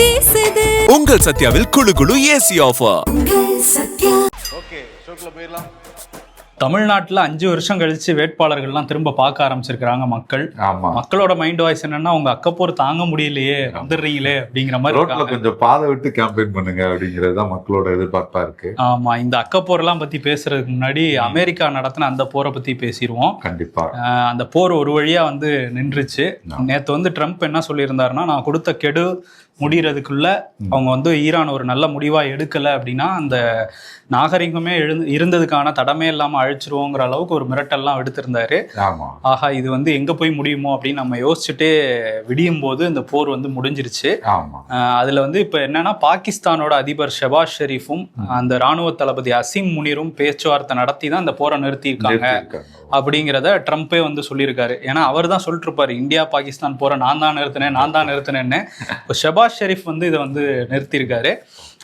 வீசுது. உங்கள் சத்யாவில் குளு குளு ஏசி ஆஃபர். ஓகே, ஷோக்குள்ள போயிடலாம். தமிழ்நாட்டில் 5 வருஷம் கழிச்சு வேட்பாளர்கள்லாம் திரும்ப பார்க்க ஆரம்பிச்சிருக்கிறாங்க மக்கள். மக்களோட மைண்ட் வாய்ஸ் என்னன்னா, உங்க அக்கப்போர் தாங்க முடியலையே, வந்துடுறீங்களே அப்படிங்கிற மாதிரி. ரோட்ல கொஞ்சம் பாதை விட்டு கேம்பெயின் பண்ணுங்க அப்படிங்கிறது தான் மக்களோட எதிர்பார்ப்பா இருக்கு. ஆமா, இந்த அக்கப்போர்லாம் பத்தி பேசுறதுக்கு முன்னாடி அமெரிக்கா நடத்தின அந்த போரை பத்தி பேசிடுவோம். கண்டிப்பா. அந்த போர் ஒரு வழியா நின்றுச்சு. நேத்து ட்ரம்ப் என்ன சொல்லியிருந்தாருன்னா, நான் கொடுத்த கெடு முடிகிறதுக்குள்ள அவங்க ஈரான் ஒரு நல்ல முடிவா எடுக்கல அப்படின்னா அந்த நாகரிகமே இருந்ததுக்கான தடமே இல்லாம அழிச்சிருவோங்கிற அளவுக்கு ஒரு மிரட்டல்லாம் எடுத்திருந்தாரு. ஆஹா, இது எங்க போய் முடியுமோ அப்படின்னு நம்ம யோசிச்சுட்டே விடியும் போது இந்த போர் முடிஞ்சிருச்சு. அதுல இப்ப என்னன்னா, பாகிஸ்தானோட அதிபர் ஷெபாஸ் ஷெரீஃபும் அந்த ராணுவ தளபதி அசீம் முனிரும் பேச்சுவார்த்தை நடத்தி தான் இந்த போரை நிறுத்தியிருக்காங்க அப்படிங்கிறத ட்ரம்ப்பே சொல்லியிருக்காரு. ஏன்னா அவர் தான் சொல்லிட்டு இருப்பாரு, இந்தியா பாகிஸ்தான் போரை நான் தான் நிறுத்தினேன்னு. இப்போ ஷெபாஸ் ஷெரீஃப் இதை நிறுத்தியிருக்காரு.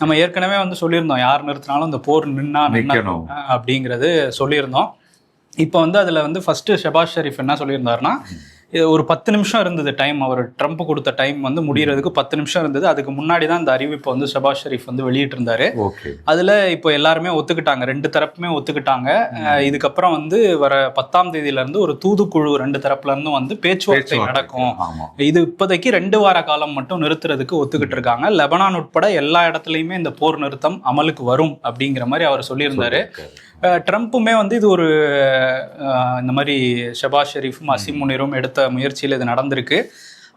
நம்ம ஏற்கனவே சொல்லியிருந்தோம், யார் நிறுத்தினாலும் இந்த போர் நின்னா அப்படிங்கிறது சொல்லியிருந்தோம். இப்போ அதுல ஃபர்ஸ்ட் ஷெபாஸ் ஷெரீஃப் என்ன சொல்லியிருந்தாருன்னா, ஒரு 10 நிமிஷம் இருந்தது டைம். அவர் ட்ரம்ப் கொடுத்த டைம் முடிகிறதுக்கு 10 நிமிஷம் இருந்தது. அதுக்கு முன்னாடி தான் இந்த அறிவிப்பை ஷெபாஸ் ஷெரீஃப் வெளியிட்டு இருந்தாரு. அதுல இப்போ எல்லாருமே ஒத்துக்கிட்டாங்க, 2 தரப்புமே ஒத்துக்கிட்டாங்க. இதுக்கப்புறம் வர 10ஆம் தேதியில இருந்து ஒரு தூதுக்குழு 2 தரப்புல இருந்தும் பேச்சுவார்த்தை நடக்கும். இது இப்போதைக்கு 2 வார காலம் மட்டும் நிறுத்துறதுக்கு ஒத்துக்கிட்டு இருக்காங்க. லெபனான் உட்பட எல்லா இடத்துலயுமே இந்த போர் நிறுத்தம் அமலுக்கு வரும் அப்படிங்கிற மாதிரி அவர் சொல்லியிருந்தாரு. ட்ரம்ப்புமே இது ஒரு இந்த மாதிரி ஷெபாஸ் ஷெரீஃபும் அசீம் முனிரும் எடுத்த முயற்சியில் இது நடந்திருக்கு.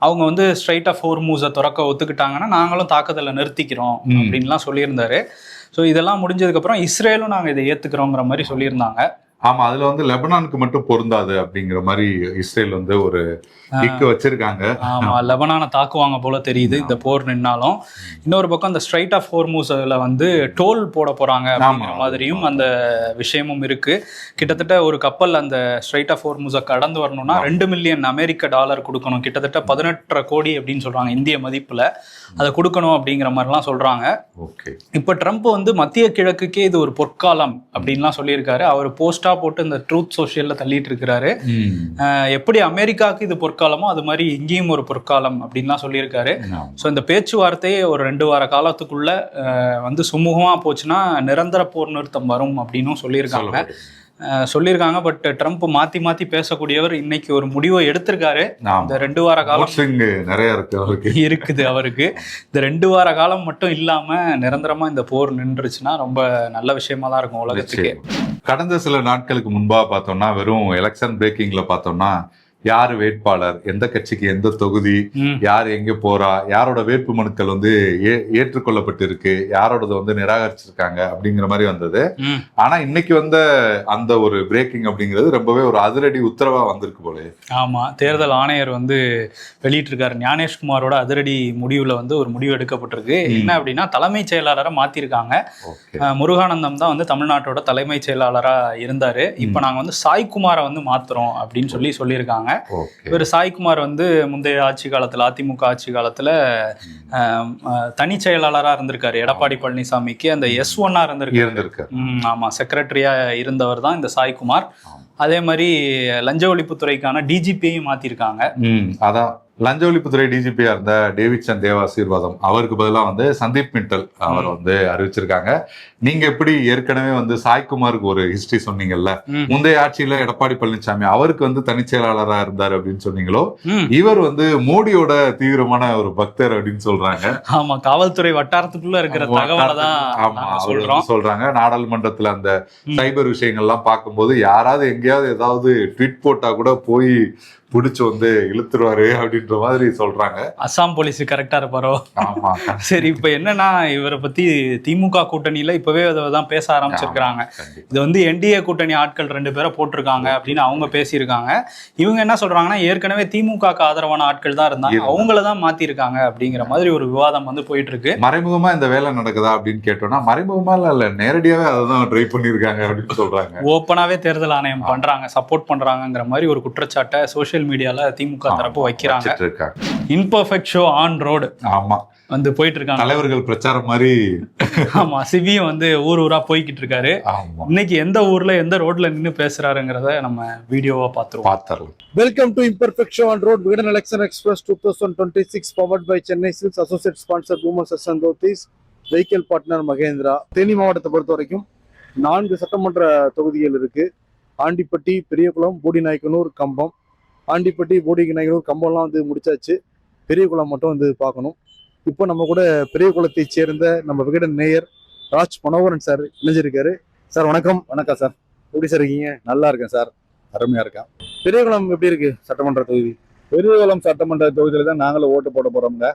அவங்க ஸ்ட்ரைட் ஆஃப் ஹோர்மூஸை திறக்க ஒத்துக்கிட்டாங்கன்னா நாங்களும் தாக்குதலை நிறுத்திக்கிறோம் அப்படின்லாம் சொல்லியிருந்தாரு. ஸோ இதெல்லாம் முடிஞ்சதுக்கப்புறம் இஸ்ரேலும் நாங்கள் இதை ஏற்றுக்கிறோங்கிற மாதிரி சொல்லியிருந்தாங்க. ஆமா, அதுல லெபனானுக்கு மட்டும் பொருந்தாது அப்படிங்கிற மாதிரி இஸ்ரேல் ஒரு கிக்கு வச்சிருக்காங்க. ஆமா, லெபனானை தாக்குவாங்க போல தெரியுது இந்த போர் நின்னாலும். இன்னொரு பக்கம் அந்த ஸ்ட்ரைட் ஆஃப் ஹோர்மூஸ்ல டோல் போட போறாங்க அப்படிங்கிற மாதிரியும் அந்த விஷயமும் இருக்கு. கிட்டத்தட்ட ஒரு கப்பல் அந்த ஸ்ட்ரைட் ஆஃப் ஹோர்மூஸை கடந்து வரணும்னா $2 மில்லியன் அமெரிக்க டாலர் கொடுக்கணும். கிட்டத்தட்ட 18.5 கோடி அப்படின்னு சொல்றாங்க இந்திய மதிப்புல. அதை கொடுக்கணும் அப்படிங்கிற மாதிரிலாம் சொல்றாங்க. இப்ப ட்ரம்ப் மத்திய கிழக்குக்கே இது ஒரு பொற்காலம் அப்படின்லாம் சொல்லியிருக்காரு. அவர் போஸ்டா போட்டு இந்த ட்ரூத் சோஷியல்ல தள்ளிட்டு இருக்கிறாரு. எப்படி அமெரிக்காவுக்கு இது பொற்காலமோ அது மாதிரி இங்கேயும் ஒரு பொற்காலம் அப்படின்லாம் சொல்லியிருக்காரு. ஸோ இந்த பேச்சுவார்த்தையே ஒரு 2 வார காலத்துக்குள்ள சுமூகமா போச்சுன்னா நிரந்தர போர் நிறுத்தம் வரும் அப்படின்னும் சொல்லியிருக்காங்க. பட் ட்ரம்ப் மாத்தி பேசக்கூடியவர். இன்னைக்கு ஒரு முடிவை எடுத்திருக்காரு. இந்த 2 வார காலம் நிறைய இருக்குது அவருக்கு. இந்த 2 வார காலம் மட்டும் இல்லாம நிரந்தரமா இந்த போர் நின்றுச்சுன்னா ரொம்ப நல்ல விஷயமா தான் இருக்கும் உலகத்துக்கு. கடந்த சில நாட்களுக்கு முன்பாக பார்த்தோம்னா, வெறும் எலெக்ஷன் பிரேக்கிங்ல பார்த்தோம்னா, யாரு வேட்பாளர், எந்த கட்சிக்கு எந்த தொகுதி, யார் எங்க போறா, யாரோட வேட்பு மனுக்கள் ஏற்றுக்கொள்ளப்பட்டு இருக்கு, யாரோடது நிராகரிச்சிருக்காங்க அப்படிங்கிற மாதிரி வந்தது. ஆனா இன்னைக்கு அந்த ஒரு பிரேக்கிங் அப்படிங்கிறது ரொம்பவே ஒரு அதிரடி உத்தரவா வந்திருக்கு போல. ஆமா, தேர்தல் ஆணையர் வெளியிட்டு இருக்காரு. ஞானேஷ்குமாரோட அதிரடி முடிவுல ஒரு முடிவு எடுக்கப்பட்டிருக்கு. என்ன அப்படின்னா, தலைமைச் செயலாளரை மாத்திருக்காங்க. முருகானந்தம் தான் தமிழ்நாட்டோட தலைமைச் செயலாளரா இருந்தாரு. இப்ப நாங்க சாய்குமாரை மாத்துறோம் அப்படின்னு சொல்லியிருக்காங்க. இவர் சாய்குமார் முந்தைய ஆட்சி காலத்துல, அதிமுக ஆட்சி காலத்துல தனி செயலாளரா இருந்திருக்காரு. எடப்பாடி பழனிசாமிக்கு அந்த S1 இருந்திருக்காரு. ஆமா, செக்ரட்டரியா இருந்தவர் தான் இந்த சாய்குமார். அதே மாதிரி லஞ்ச ஒழிப்புத்துறைக்கான டிஜிபியையும் மாத்திருக்காங்க. அதான் லஞ்ச ஒழிப்புத்துறை டிஜிபியா இருந்த டேவிட்சன் தேவாசீர்வாதம் அவருக்கு பதிலாக சந்தீப் மிட்டல் அவர் அறிவிச்சிருக்காங்க. நீங்க எப்படி ஏற்கனவே சாய்குமாருக்கு ஒரு ஹிஸ்டரி சொன்னீங்கல்ல, முந்தைய ஆட்சியில எடப்பாடி பழனிசாமி அவருக்கு தனிச் செயலாளரா இருந்தார் அப்படின்னு சொன்னீங்களோ, இவர் மோடியோட தீவிரமான ஒரு பக்தர் அப்படின்னு சொல்றாங்க. ஆமா, காவல்துறை வட்டாரத்துக்குள்ள இருக்கிற தகவலை தான் சொல்றாங்க. நாடாளுமன்றத்துல அந்த சைபர் விஷயங்கள்லாம் பார்க்கும்போது யாராவது எங்கேயாவது ஏதாவது ட்வீட் போட்டா கூட போய் பிடிச்சு இழுத்துருவாரு அப்படின்ற மாதிரி சொல்றாங்க. அசாம் போலீஸ் கரெக்டா இருப்பாரோ? சரி, இப்ப என்னன்னா, இவரை பத்தி திமுக கூட்டணியில இப்பவே அதான் பேச ஆரம்பிச்சிருக்காங்க. இது என்டிஏ கூட்டணி ஆட்கள் 2 பேரை போட்டிருக்காங்க அப்படின்னு அவங்க பேசியிருக்காங்க. இவங்க என்ன சொல்றாங்கன்னா, ஏற்கனவே திமுக ஆதரவான ஆட்கள் தான் இருந்தாங்க, அவங்களதான் மாத்திருக்காங்க அப்படிங்கிற மாதிரி ஒரு விவாதம் போயிட்டு இருக்கு. மறைமுகமா இந்த வேலை நடக்குதா அப்படின்னு கேட்டோம்னா, மறைமுகமா இல்ல, நேரடியாவே அதான் ட்ரை பண்ணிருக்காங்க அப்படின்னு சொல்றாங்க. ஓப்பனாவே தேர்தல் ஆணையம் பண்றாங்க, சப்போர்ட் பண்றாங்கிற மாதிரி ஒரு குற்றச்சாட்டை சோசியல் சோசியல் மீடியால திமுக தரப்பு வைக்கிறாங்க. வச்சிட்டு இருக்காங்க. இன்பர்ஃபெக்ட் ஷோ ஆன் ரோடு ஆமா வந்து போயிட்டு இருக்காங்க. தலைவர்கள் பிரச்சாரம் மாதிரி. ஆமா, சிவியும் வந்து ஊரா போய்கிட்டு இருக்காரு. ஆமா, இன்னைக்கு எந்த ஊர்ல எந்த ரோட்ல நின்னு பேசுறாருங்கிறத நம்ம வீடியோவா பாத்துருவோம். Welcome to imperfect show on road Vikatan election express 2026 powered by Chennai Silks associate sponsor boomer session தோத்திஸ் வெஹிக்கிள் பார்ட்னர் மகேந்திரா. தேனி மாவட்டத்தை பொறுத்த வரைக்கும் 4 சட்டமன்ற தொகுதிகள் இருக்கு. ஆண்டிப்பட்டி, பெரியகுளம், போடிநாயக்கனூர், கம்பம். ஆண்டிப்பட்டி, போடிநாயக்கனூர், கம்பம்லாம் வந்து முடிச்சாச்சு. பெரியகுளம் மட்டும் வந்து பார்க்கணும். இப்போ நம்ம கூட பெரியகுளத்தை சேர்ந்த நம்ம விகடன் மேயர் ராஜ் மனோகரன் சார் இணைஞ்சிருக்காரு. சார் வணக்கம். வணக்கம் சார், எப்படி சார் இருக்கீங்க? நல்லா இருக்கேன் சார், அருமையா இருக்கேன். பெரியகுளம் எப்படி இருக்கு சட்டமன்ற தொகுதி? பெரியகுளம் சட்டமன்ற தொகுதியில தான் நாங்களும் ஓட்டு போட போறோம்ங்க.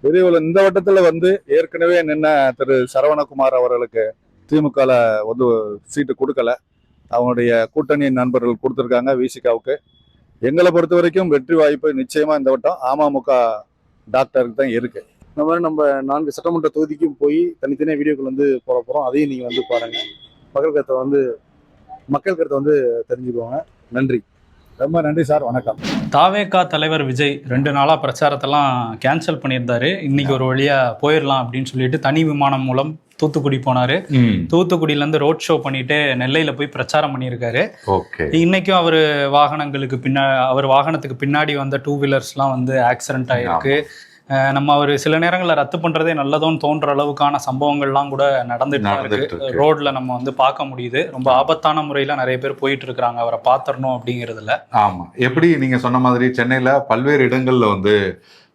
பெரியகுளம் இந்த வட்டத்துல வந்து ஏற்கனவே நின்ன திரு சரவணகுமார் அவர்களுக்கு திமுகல வந்து சீட்டு கொடுக்கல. அவங்களுடைய கூட்டணி நண்பர்கள் கொடுத்துருக்காங்க விசிகாவுக்கு. எங்களை பொறுத்த வரைக்கும் வெற்றி வாய்ப்பு நிச்சயமா இந்த வட்டம் அமமுக டாக்டருக்கு தான் இருக்கு. இந்த மாதிரி நம்ம 4 சட்டமன்ற தொகுதிக்கும் போய் தனித்தனியாக வீடியோக்கள் வந்து போட போகிறோம். அதையும் நீங்கள் வந்து பாருங்க. மக்கள் கருத்தை வந்து தெரிஞ்சுக்குவாங்க. நன்றி, ரொம்ப நன்றி சார், வணக்கம். தாவேகா தலைவர் விஜய் 2 நாளா பிரச்சாரத்தெல்லாம் கேன்சல் பண்ணியிருந்தாரு. இன்னைக்கு ஒரு வழியா போயிடலாம் அப்படின்னு சொல்லிட்டு தனி விமானம் மூலம் தூத்துக்குடி போனாரு. தூத்துக்குடியில இருந்து ரோட் ஷோ பண்ணிட்டு நெல்லையில போய் பிரச்சாரம் பண்ணியிருக்காரு. இன்னைக்கும் அவர் வாகனத்துக்கு பின்னாடி வந்த 2 வீலர்ஸ்லாம் வந்து ஆக்சிடென்ட் ஆயிருக்கு. நம்ம அவர் சில நேரங்களில் ரத்து பண்றதே நல்லதோன்னு தோன்ற அளவுக்கான சம்பவங்கள்லாம் கூட நடந்துட்டு இருக்கு. ரோட்ல நம்ம வந்து பார்க்க முடியுது. ரொம்ப ஆபத்தான முறையில நிறைய பேர் போயிட்டு இருக்கிறாங்க அவரை பாத்திரணும் அப்படிங்கிறதுல. ஆமா, எப்படி நீங்க சொன்ன மாதிரி சென்னையில பல்வேறு இடங்கள்ல வந்து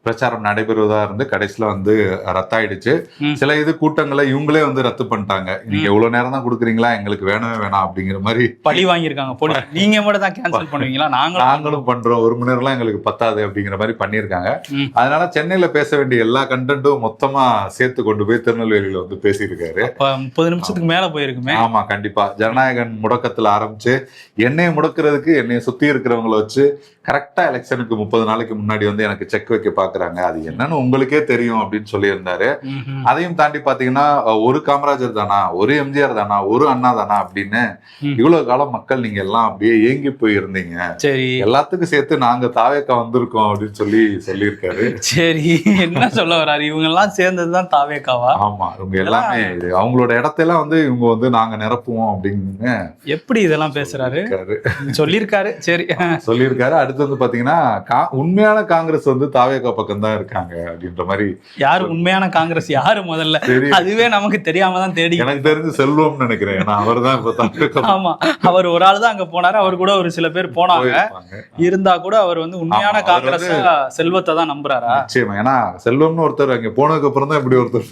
பிரச்சாரம் நடைபெறுவதா இருந்து கடைசியில வந்து ரத்தாயிடுச்சு. சில கூட்டங்களை இவங்களே வந்து ரத்து பண்ணிட்டாங்க. நீங்க எவ்வளவு நேரம் தான் கொடுக்குறீங்களா, எங்களுக்கு வேணவே வேணாம் அப்படிங்கிற மாதிரி பழி வாங்கியிருக்காங்க போலீஸ். நீங்க மட்டும் தான் கேன்சல் பண்ணுவீங்களா, நாங்களும் பண்றோம், 1 மணி நேரம்லாம் எங்களுக்கு பத்தாது அப்படிங்கிற மாதிரி பண்ணியிருக்காங்க. அதனால சென்னையில பேச வேண்டிய எல்லா கண்டென்ட்டும் மொத்தமா சேர்த்து கொண்டு போய் திருநெல்வேலியில வந்து பேசியிருக்காரு. 30 நிமிஷத்துக்கு மேல போயிருக்குமே. ஆமா, கண்டிப்பா. ஜனநாயகன் முடக்கத்துல ஆரம்பிச்சு என்னைய முடக்கிறதுக்கு என்னைய சுத்தி இருக்கிறவங்களை வச்சு கரெக்டா எலெக்ஷனுக்கு 30 நாளைக்கு முன்னாடி வந்து எனக்கு செக் வைக்க பாக்குறாங்க. அது என்னன்னு உங்களுக்கே தெரியும் அப்படின்னு சொல்லி இருந்தாரு. அதையும் தாண்டி பாத்தீங்கன்னா ஒரு காமராஜர் தானா, ஒரு எம்ஜிஆர் தானா, ஒரு அண்ணா தானா அப்படின்னு இவ்வளவு காலம் மக்கள் நீங்க எல்லாம் அப்படியே ஏங்கி போயிருந்தீங்க. சரி, எல்லாத்துக்கும் சேர்த்து நாங்க தாவேக்கா வந்திருக்கோம் அப்படின்னு சொல்லியிருக்காரு. சரி, என்ன சொல்ல வர்றாரு? இவங்க எல்லாம் சேர்ந்ததுதான் தாவேக்காவா? ஆமா, இவங்க எல்லாமே அவங்களோட இடத்தையெல்லாம் வந்து இவங்க வந்து நாங்க நிரப்புவோம் அப்படின்னு எப்படி இதெல்லாம் பேசுறாரு சொல்லியிருக்காரு. சரி, சொல்லியிருக்காரு. அடுத்து வந்து பாத்தீங்கன்னா உண்மையான காங்கிரஸ் வந்து தாவேக்கா பக்கம் தான் இருக்காங்க அப்படின்ற மாதிரி. யாரு உண்மையான காங்கிரஸ், யாரு முதல்ல அதுவே நமக்கு தெரியாம தான் தேடி. எனக்கு தெரிஞ்சு செல்வம் நினைக்கிறேன். ஏன்னா அவர் தான். ஆமா, அவர் ஒரு ஆள் தான் அங்க போனாரு. அவர் கூட ஒரு சில பேர் போனாங்க. இருந்தா கூட அவர் வந்து உண்மையான காங்கிரஸ் செல்வத்தை தான் நம்புறாரா? நிச்சயமா. ஏன்னா செல்வம்னு ஒருத்தர் அங்க போனதுக்கு அப்புறம் தான் இப்படி ஒருத்தர்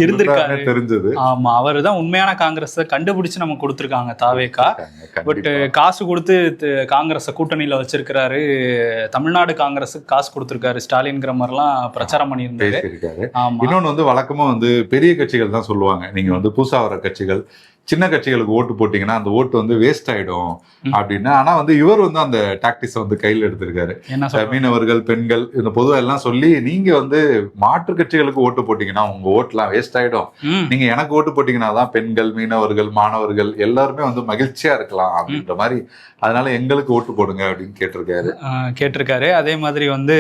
இருந்திருக்காரு தெரிஞ்சது. ஆமா, அவர் தான் உண்மையான காங்கிரஸ் கண்டுபிடிச்சு நம்ம கொடுத்துருக்காங்க தாவேக்கா. பட் காசு கொடுத்து காங்கிரஸ் கூட்டணியில வச்சிருக்கிறாரு. தமிழ்நாடு காங்கிரஸுக்கு காசு கொடுத்திருக்காரு ஸ்டாலின்ங்கிற மாதிரிலாம் பிரச்சாரம் பண்ணியிருந்தாரு. இன்னொன்னு வந்து வழக்கமா வந்து பெரிய கட்சிகள் தான் சொல்லுவாங்க, நீங்க வந்து புதுசா வர கட்சிகள் சின்ன கட்சிகளுக்கு ஓட்டு போட்டீங்கன்னா அந்த ஓட்டு வந்து வேஸ்ட் ஆயிடும் அப்படின்னு. ஆனா வந்து இவர் வந்து அந்த டாக்டிக்ஸ் வந்து கையில் எடுத்திருக்காரு. மீனவர்கள், பெண்கள், இந்த பொதுவாக எல்லாம் சொல்லி நீங்க வந்து மாற்று கட்சிகளுக்கு ஓட்டு போட்டீங்கன்னா உங்க ஓட்டுலாம் வேஸ்ட் ஆயிடும். நீங்க எனக்கு ஓட்டு போட்டீங்கன்னா தான் பெண்கள், மீனவர்கள், மாணவர்கள் எல்லாருமே வந்து மகிழ்ச்சியா இருக்கலாம் அப்படின்ற மாதிரி. அதனால எங்களுக்கு ஓட்டு போடுங்க அப்படின்னு கேட்டிருக்காரு. அதே மாதிரி வந்து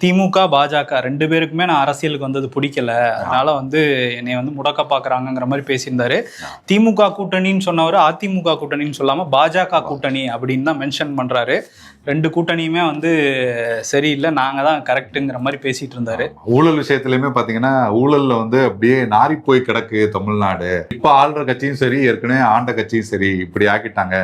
திமுக, பாஜக 2 பேருக்குமே நான் அரசியலுக்கு வந்தது பிடிக்கல, அதனால வந்து என்னை வந்து முடக்க பாக்குறாங்கிற மாதிரி பேசியிருந்தாரு. திமுக கூட்டணின்னு சொன்னவர் அதிமுக கூட்டணின்னு சொல்லாம பாஜக கூட்டணி அப்படின்னு தான் மென்ஷன் பண்றாரு. 2 கூட்டணியுமே வந்து சரியில்லை, நாங்க தான் கரெக்டுங்கிற மாதிரி பேசிட்டு இருந்தாரு. ஊழல் விஷயத்திலயுமே பாத்தீங்கன்னா ஊழல்ல வந்து அப்படியே நாரி போய் கிடக்கு தமிழ்நாடு. இப்ப ஆள்ற கட்சியும் சரி, ஏற்கனவே ஆண்ட கட்சியும் சரி இப்படி ஆக்கிட்டாங்க.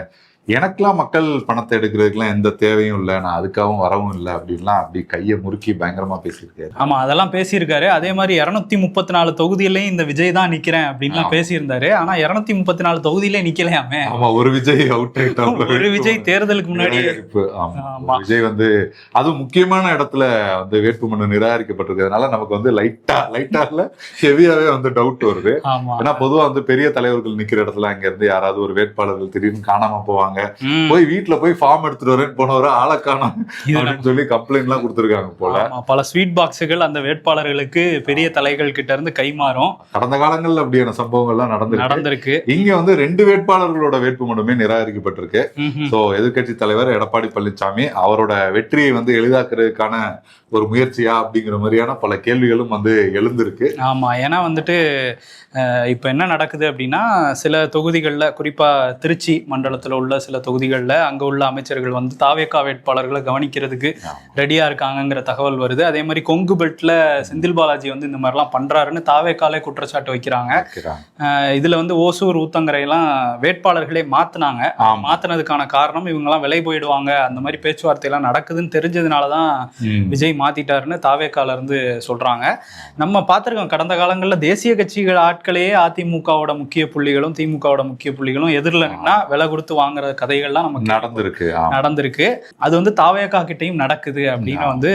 எனக்கெல்லாம் மக்கள் பணத்தை எடுக்கிறதுக்குலாம் எந்த தேவையும் இல்லை, நான் அதுக்காகவும் வரவும் இல்லை அப்படின்லாம் அப்படி கையை முறுக்கி பயங்கரமா பேசியிருக்காரு. ஆமா, அதெல்லாம் பேசியிருக்காரு. அதே மாதிரி 234 தொகுதியிலையும் இந்த விஜய் தான் நிக்கிறேன் அப்படின்லாம் பேசியிருந்தாரு. ஆனா 234 தொகுதியிலே நிக்கலையாமே. ஆமா, ஒரு விஜய் அவுட் ஆயிட்டாங்க. ஒரு விஜய் தேர்தலுக்கு முன்னாடி விஜய் வந்து அதுவும் முக்கியமான இடத்துல வந்து வேட்புமனு நிராகரிக்கப்பட்டிருக்கிறதுனால நமக்கு வந்து லைட்டா இல்ல ஹெவியாவே வந்து டவுட் வருது. ஏன்னா பொதுவா வந்து பெரிய தலைவர்கள் நிக்கிற இடத்துல அங்க இருந்து யாராவது ஒரு வேட்பாளர்கள் திடீர்னு காணாம போவாங்க, பண்ணுவாங்க. போய் வீட்டுல போய் ஃபார்ம் எடுத்துட்டு வரேன்னு போனவரை ஆளக்கானம் அப்படின்னு சொல்லி கம்ப்ளைண்ட் எல்லாம் கொடுத்துருக்காங்க போல. பல ஸ்வீட் பாக்ஸுகள் அந்த வேட்பாளர்களுக்கு பெரிய தலைகள் கிட்ட இருந்து கைமாறும். கடந்த காலங்கள்ல அப்படியான சம்பவங்கள்லாம் நடந்திருக்கு. இங்க வந்து 2 வேட்பாளர்களோட வேட்புமனுமே நிராகரிக்கப்பட்டிருக்கு. சோ எதிர்க்கட்சி தலைவர் எடப்பாடி பழனிசாமி அவரோட வெற்றியை வந்து எளிதாக்குறதுக்கான ஒரு முயற்சியா அப்படிங்கிற மாதிரியான பல கேள்விகளும் வந்து எழுந்திருக்கு. ஆமா, ஏன்னா வந்துட்டு இப்போ என்ன நடக்குது அப்படின்னா, சில தொகுதிகளில் குறிப்பாக திருச்சி மண்டலத்தில் உள்ள சில தொகுதிகளில் அங்கே உள்ள அமைச்சர்கள் வந்து தாவேகா வேட்பாளர்களை கவனிக்கிறதுக்கு ரெடியாக இருக்காங்கங்கிற தகவல் வருது. அதே மாதிரி கொங்கு பெல்ட்டில் செந்தில் பாலாஜி வந்து இந்த மாதிரிலாம் பண்ணுறாருன்னு தாவேக்காலே குற்றச்சாட்டு வைக்கிறாங்க. இதில் வந்து ஓசூர் ஊத்தங்கரையெல்லாம் வேட்பாளர்களே மாற்றினாங்க. மாற்றினதுக்கான காரணம் இவங்கெல்லாம் விலை போயிடுவாங்க, அந்த மாதிரி பேச்சுவார்த்தையெல்லாம் நடக்குதுன்னு தெரிஞ்சதுனால தான் விஜய் மாற்றிட்டாருன்னு தாவேக்கால இருந்து சொல்கிறாங்க. நம்ம பார்த்துருக்கோம் கடந்த காலங்களில் தேசிய கட்சிகள் ஆட்களையே அதிமுகவோட முக்கிய புள்ளிகளும் திமுகவோட முக்கிய புள்ளிகளும் எதிரில் நின்னா விலை கொடுத்து வாங்குற கதைகள்லாம் நமக்கு நடந்திருக்கு. அது வந்து தாவேகா கிட்டையும் நடக்குது அப்படின்னு வந்து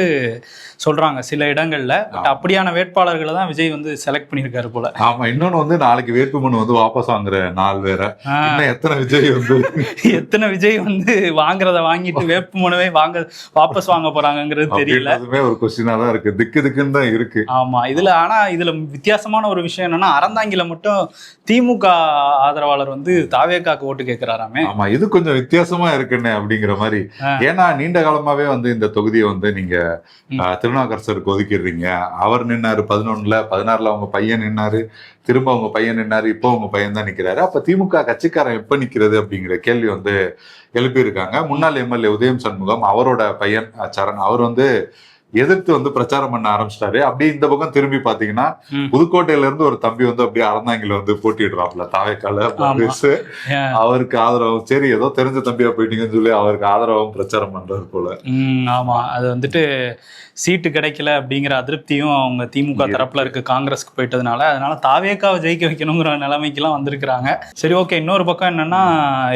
சொல்றாங்க சில இடங்கள்ல. அப்படியான வேட்பாளர்களை தான் விஜய் வந்து செலக்ட் பண்ணியிருக்காரு போல. ஆமா, இன்னொன்னு வந்து நாளைக்கு வேட்புமனு வந்து வாபஸ் வாங்குற நாள் வேற. எத்தனை விஜய் வந்து வாங்குறத வாங்கிட்டு வேட்புமனுவே வாபஸ் வாங்க போறாங்கிறது தெரியல. அதுவே ஒரு கொஸ்டினா தான் இருக்கு, திக்குன்னு தான் இருக்கு. ஆமா, இதுல வித்தியாசமான ஒரு விஷயம் என்னன்னா, அறந்தாங்கில மட்டும் திமுக ஆதரவாளர் வந்து தாவேகாக்கு ஓட்டு கேட்கிறாராமே. ஆமா, இது கொஞ்சம் வித்தியாசமா இருக்குன்னு அப்படிங்கிற மாதிரி. ஏன்னா நீண்ட காலமாவே வந்து இந்த தொகுதியை வந்து நீங்க திருநாவுக்கரசருக்கு ஒதுக்கிடுறீங்க. அவர் நின்னாரு 11ல, 16ல அவங்க பையன் நின்னாரு, திரும்ப அவங்க பையன் நின்னாரு, இப்போ அவங்க பையன் தான் நிக்கிறாரு. அப்ப திமுக கட்சிக்காரன் எப்ப நிக்கிறது அப்படிங்கிற கேள்வி வந்து எழுப்பியிருக்காங்க. முன்னாள் எம்எல்ஏ உதயம் சண்முகம் அவரோட பையன் சரண் அவர் வந்து எதிர்த்து வந்து பிரச்சாரம் பண்ண ஆரம்பிச்சிட்டாரு. அப்படியே இந்த பக்கம் திரும்பி பாத்தீங்கன்னா புதுக்கோட்டையில இருந்து ஒரு தம்பி வந்து அப்படியே அறந்தாங்கில வந்து போட்டிடுறாப்ல தாவேக்கால. அவருக்கு ஆதரவு, சரி ஏதோ தெரிஞ்ச தம்பியா போயிட்டீங்கன்னு சொல்லி அவருக்கு ஆதரவும் பிரச்சாரம் பண்றாரு போல. ஆமா, அது வந்துட்டு சீட்டு கிடைக்கல அப்படிங்கிற அதிருப்தியும் அவங்க திமுக தரப்புல இருக்கு காங்கிரஸ்க்கு போயிட்டதுனால. அதனால தாவேக்காவை ஜெயிக்க வைக்கணுங்கிற நிலைமைக்கெல்லாம் வந்திருக்கிறாங்க. சரி, ஓகே. இன்னொரு பக்கம் என்னன்னா,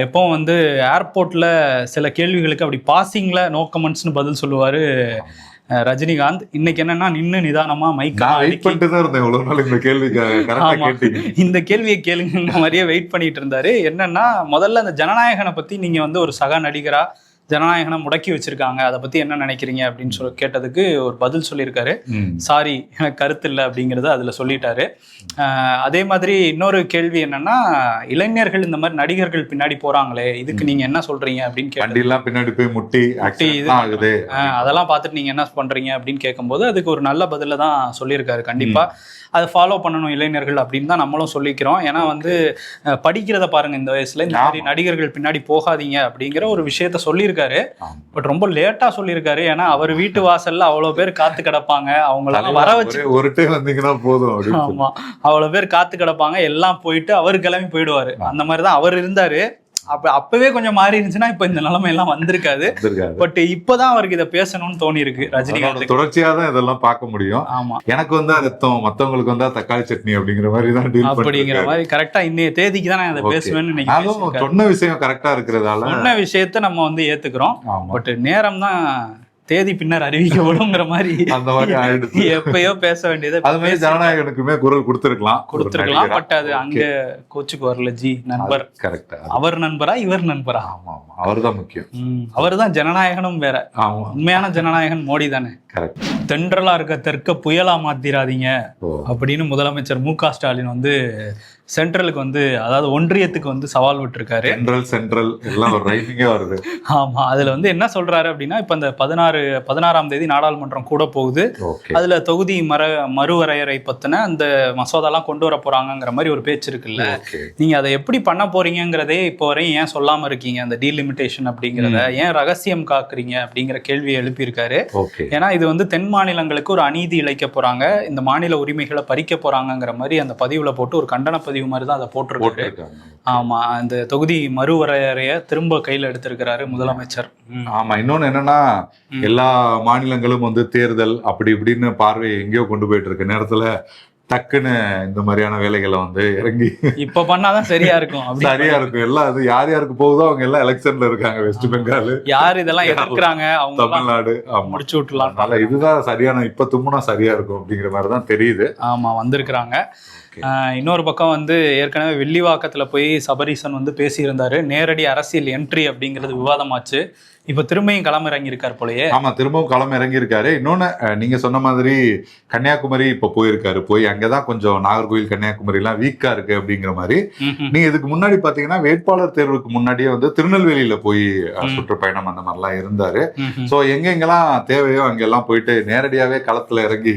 எப்பவும் வந்து ஏர்போர்ட்ல சில கேள்விகளுக்கு அப்படி பாசிங்ல நோ கமெண்ட்ஸ்னு பதில் சொல்லுவாரு ரஜினிகாந்த். இன்னைக்கு என்னன்னா நின்னு நிதானமா இந்த கேள்வியை கேளுங்க மாதிரியே வெயிட் பண்ணிட்டு இருந்தாரு. என்னன்னா, முதல்ல அந்த ஜனநாயகனை பத்தி நீங்க வந்து ஒரு சக நடிகரா ஜனநாயகனை முடக்கி வச்சிருக்காங்க, அதை பத்தி என்ன நினைக்கிறீங்க அப்படின்னு சொல்லி கேட்டதுக்கு ஒரு பதில் சொல்லியிருக்காரு. சாரி, எனக்கு கருத்து இல்லை அப்படிங்கறத அதுல சொல்லிட்டாரு. அதே மாதிரி இன்னொரு கேள்வி என்னன்னா, இளைஞர்கள் இந்த மாதிரி நடிகர்கள் பின்னாடி போறாங்களே, இதுக்கு நீங்க என்ன சொல்றீங்க அப்படின்னு கேட்டு பின்னாடி போய் முட்டி அதெல்லாம் பார்த்துட்டு நீங்க என்ன பண்றீங்க அப்படின்னு கேட்கும்போது அதுக்கு ஒரு நல்ல பதில தான் சொல்லியிருக்காரு. கண்டிப்பா அதை ஃபாலோ பண்ணணும் இளைஞர்கள் அப்படின்னு தான் நம்மளும் சொல்லிக்கிறோம். ஏன்னா வந்து படிக்கிறத பாருங்க, இந்த வயசுல இந்த மாதிரி நடிகர்கள் பின்னாடி போகாதீங்க அப்படிங்கிற ஒரு விஷயத்த சொல்லியிருக்காரு. பட் ரொம்ப லேட்டா சொல்லியிருக்காரு. ஏன்னா அவர் வீட்டு வாசல்ல அவ்வளவு பேர் காத்து கிடப்பாங்க, அவங்களெல்லாம் வர வச்சு ஒரு டைம் வந்தீங்கன்னா போதும். ஆமா, அவ்வளவு பேர் காத்து கிடப்பாங்க, எல்லாம் போயிட்டு அவர் கிளம்பி போயிடுவாரு. அந்த மாதிரிதான் அவர் இருந்தாரு. அப்பவே கொஞ்சம் மாறி இருந்துச்சுன்னா இப்ப இந்த நிலைமை எல்லாம் வந்திருக்காது. பட் இப்பதான் அவருக்கு இதை பேசணும்னு தோணி இருக்கு ரஜினிகாந்த். தொடர்ச்சியா தான் இதெல்லாம் பார்க்க முடியும். ஆமா, எனக்கு வந்து ரத்தம், மத்தவங்களுக்கு வந்தா தக்காளி சட்னி அப்படிங்கிற மாதிரி தான் அப்படிங்கிற மாதிரி கரெக்டா இன்னைய தேதிக்கு தான் நான் இதை பேசுவேன்னு நினைக்கிறேன். சொன்ன விஷயம் கரெக்டா இருக்கிறதால சொன்ன விஷயத்த நம்ம வந்து ஏத்துக்கிறோம். பட் நேரம் தான் தேதி பின்னர் அறிவிக்கப்படுங்கிற மாதிரி அந்த மாதிரி ஆயிடுச்சு. எப்பயோ பேச வேண்டியது. அது மாதிரி ஜனநாயகனுக்குமே குரல் கொடுத்திருக்கலாம். பட் அது அங்க கோச்சுக்கு வரல. ஜி நண்பர் கரெக்ட். அவர் நண்பரா இவர் நண்பரா? ஆமா, அவர்தான் முக்கியம். அவர்தான் ஜனநாயகனும் வேற. உண்மையான ஜனநாயகன் மோடி தானே. தென்றலா இருக்க தெற்க புயலா மாத்திராதீங்க அப்படின்னு முதலமைச்சர் மு க ஸ்டாலின் வந்து சென்ட்ரலுக்கு வந்து, அதாவது ஒன்றியத்துக்கு வந்து சவால் விட்டுருக்காரு. சென்ட்ரல் எல்லாம் ஒரு ரைட்டிங்கே வருது. ஆமா, அதுல வந்து என்ன சொல்றாரு அப்படின்னா, இப்ப இந்த 16ஆம் தேதி நாடாளுமன்றம் கூட போகுது. அதுல தொகுதி மறுவரையறை பத்தின அந்த மசோதாலாம் கொண்டு வர போறாங்கிற மாதிரி ஒரு பேச்சு இருக்குல்ல. நீங்க அதை எப்படி பண்ண போறீங்கிறதே இப்போ வரையும் ஏன் சொல்லாம இருக்கீங்க? அந்த டீலிமிட்டேஷன் அப்படிங்கிறத ஏன் ரகசியம் காக்குறீங்க அப்படிங்கிற கேள்வியை எழுப்பியிருக்காரு. ஏன்னா இது வந்து தென் மாநிலங்களுக்கு ஒரு அநீதி இழைக்க போறாங்க, இந்த மாநில உரிமைகளை பறிக்க போறாங்கிற மாதிரி அந்த பதிவுல போட்டு ஒரு கண்டன பதிவு மாதிரி தான் அதை போட்டிருக்காரு. ஆமா, அந்த தொகுதி மறுவரையறைய திரும்ப கையில எடுத்திருக்கிறாரு முதலமைச்சர். ஆமா, இன்னொன்னு என்னன்னா, எல்லா மாநிலங்களும் வந்து தேர்தல் அப்படி இப்படின்னு பார்வையை எங்கேயோ கொண்டு போயிட்டு இருக்க நேரத்துல டக்குன்னு இந்த மாதிரியான வேலைகளை வந்து இறங்கி இப்ப பண்ணாதான் சரியா இருக்கும். சரியா இருக்கும். எல்லாம் அது யார் யாருக்கு போகுதோ அவங்க எல்லாம் எலெக்ஷன்ல இருக்காங்க. வெஸ்ட் பெங்கால் யார் இதெல்லாம் எதிர்க்கிறாங்க, அவங்க தமிழ்நாடு முடிச்சு விட்டுலாம். இதுதான் சரியான, இப்ப தும்முனா சரியா இருக்கும் அப்படிங்கிற மாதிரிதான் தெரியுது. ஆமா, வந்திருக்கிறாங்க. இன்னொரு பக்கம் வந்து ஏற்கனவே வெள்ளிவாக்கத்துல போய் சபரீசன் வந்து பேசியிருந்தாரு, நேரடி அரசியல் என்ட்ரி அப்படிங்கிறது விவாதமாச்சு. இப்ப திரும்பியும் களம் இறங்கி இருக்காரு போலயே. ஆமா, திரும்பவும் களம் இறங்கி இருக்காரு. இன்னொன்னு நீங்க சொன்ன மாதிரி கன்னியாகுமரி இப்ப போயிருக்காரு. போய் அங்கதான் கொஞ்சம் நாகர்கோவில் கன்னியாகுமரி எல்லாம் வீக்கா இருக்கு அப்படிங்கிற மாதிரி. நீங்க இதுக்கு முன்னாடி பாத்தீங்கன்னா வேட்பாளர் தேர்வுக்கு முன்னாடியே வந்து திருநெல்வேலியில போய் சுற்றுப்பயணம் அந்த மாதிரிலாம் இருந்தாரு. சோ எங்கெங்கெல்லாம் தேவையோ அங்கெல்லாம் போயிட்டு நேரடியாவே களத்துல இறங்கி